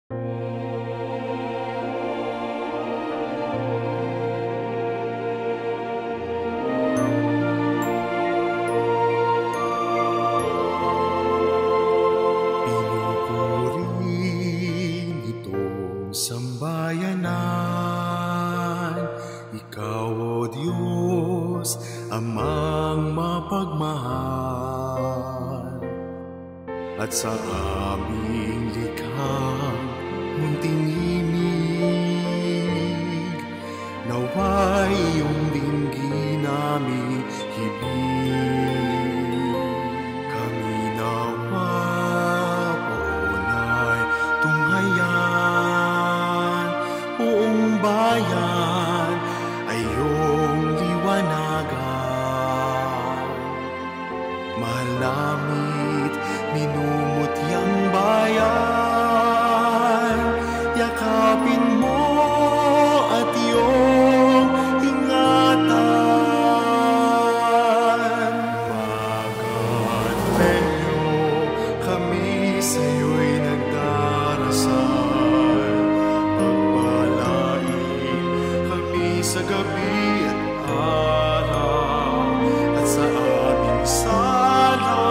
Pinupuri nitong sambayanan, Ikaw, O Diyos, Amang mapagmahal. At sa aming likhang munting himig, nawa'y iyong dinggin naming hibig. Kami nawa poon ay tunghayan, buong bayan ay iyong liwanagan. Mahal namit minumutyang bayan, yakapin mo at iyong ingatan. Pag-advenyo kami sa'yo'y nagdarasal, pagpalain kami sa gabi at araw, at sa aming sala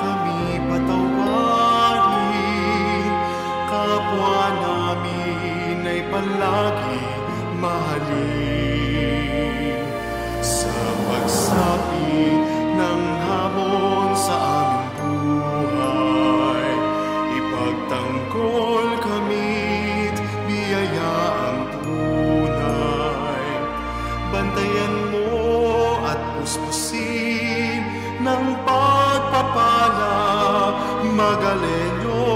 kami patawarin. Kapwa namin ay palagi mahalin. Sa pagsapi ng hamon sa aming buhay, ipagtanggol kami't biyaya ang tunay. Bantayan mo at puspusin ng pagpapala, Magalenyo,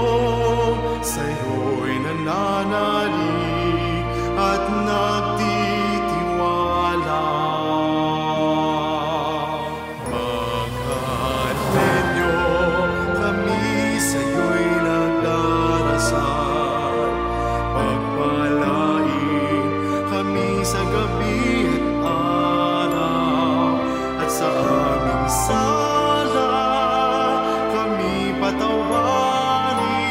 sa'yo'y nananalig at nagtitiwala. Magalenyo, kami sa'yo'y nagdarasal, pagpalain kami sa gabi at araw, at sa aming sala kami patawarin.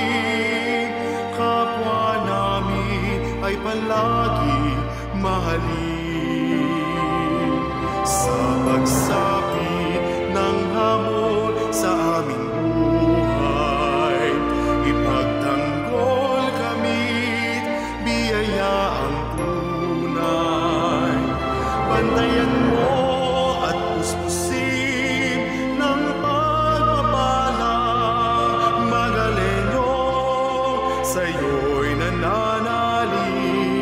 Kapwa namin ay palagi mahalin. Sa pagsapi ng hamon sa aming buhay, ipagtanggol kami't biyaya ang tunay. Bantayan mo at puspusin ng pagpapala, Magalenyo, sa'yo'y nananalig